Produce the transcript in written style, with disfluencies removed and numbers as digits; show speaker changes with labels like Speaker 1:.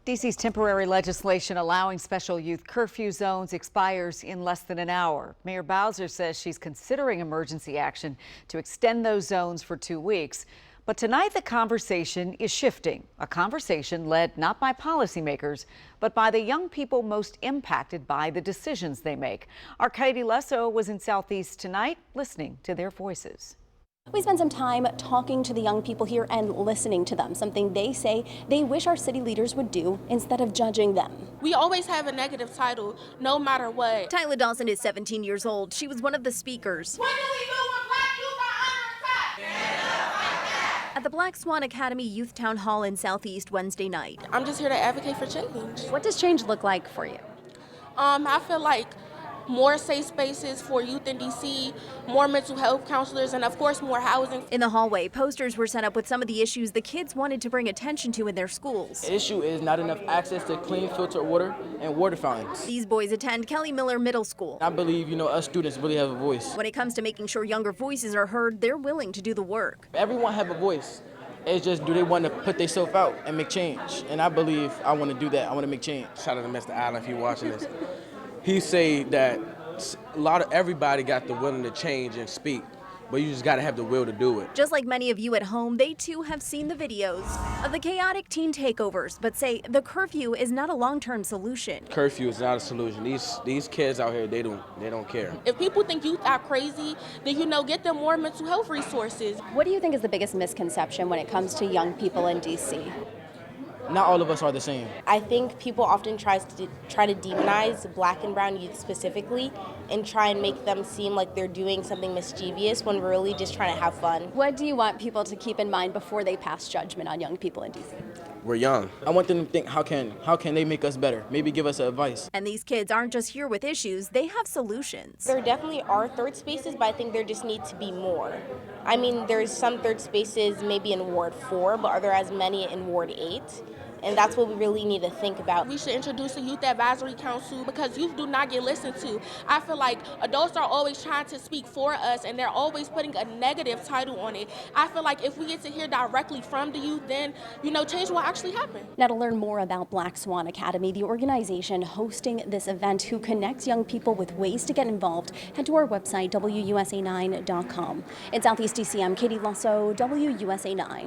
Speaker 1: D.C.'s temporary legislation allowing special youth curfew zones expires in less than an hour. Mayor Bowser says she's considering emergency action to extend those zones for 2 weeks. But tonight the conversation is shifting, a conversation led not by policymakers, but by the young people most impacted by the decisions they make. Our Katie Lesso was in Southeast tonight, listening to their voices.
Speaker 2: We spent some time talking to the young people here and listening to them, something they say they wish our city leaders would do instead of judging them.
Speaker 3: We always have a negative title, no matter what.
Speaker 2: Tyler Dawson is 17 years old. She was one of the speakers.
Speaker 3: What do we do when black youth are under attack?
Speaker 2: At the Black Swan Academy Youth Town Hall in Southeast Wednesday night.
Speaker 3: I'm just here to advocate for change.
Speaker 2: What does change look like for you?
Speaker 3: I feel like more safe spaces for youth in D.C., more mental health counselors, and of course more housing.
Speaker 2: In the hallway, posters were set up with some of the issues the kids wanted to bring attention to in their schools.
Speaker 4: The issue is not enough access to clean filtered water and water fountains.
Speaker 2: These boys attend Kelly Miller Middle School.
Speaker 4: I believe, us students really have a voice.
Speaker 2: When it comes to making sure younger voices are heard, they're willing to do the work.
Speaker 4: Everyone have a voice. It's just, do they want to put themselves out and make change? And I believe I want to do that. I want to make change.
Speaker 5: Shout out to Mr. Allen if you're watching this. He say that everybody got the willing to change and speak, but you just got to have the will to do it.
Speaker 2: Just like many of you at home, they too have seen the videos of the chaotic teen takeovers, but say the curfew is not a long-term solution.
Speaker 5: Curfew is not a solution. These kids out here, they don't care.
Speaker 3: If people think youth are crazy, then get them more mental health resources.
Speaker 2: What do you think is the biggest misconception when it comes to young people in D.C.?
Speaker 4: Not all of us are the same.
Speaker 6: I think people often try to demonize black and brown youth specifically and try and make them seem like they're doing something mischievous when we're really just trying to have fun.
Speaker 2: What do you want people to keep in mind before they pass judgment on young people in D.C.?
Speaker 5: We're young.
Speaker 4: I want them to think, how can they make us better? Maybe give us advice.
Speaker 2: And these kids aren't just here with issues, they have solutions.
Speaker 6: There definitely are third spaces, but I think there just need to be more. I mean, there's some third spaces maybe in Ward 4, but are there as many in Ward 8? And that's what we really need to think about.
Speaker 3: We should introduce a youth advisory council because youth do not get listened to. I feel like adults are always trying to speak for us and they're always putting a negative title on it. I feel like if we get to hear directly from the youth, then, change will actually happen.
Speaker 2: Now, to learn more about Black Swan Academy, the organization hosting this event who connects young people with ways to get involved, head to our website, WUSA9.com. In Southeast DC, I'm Katie Lasso, WUSA 9.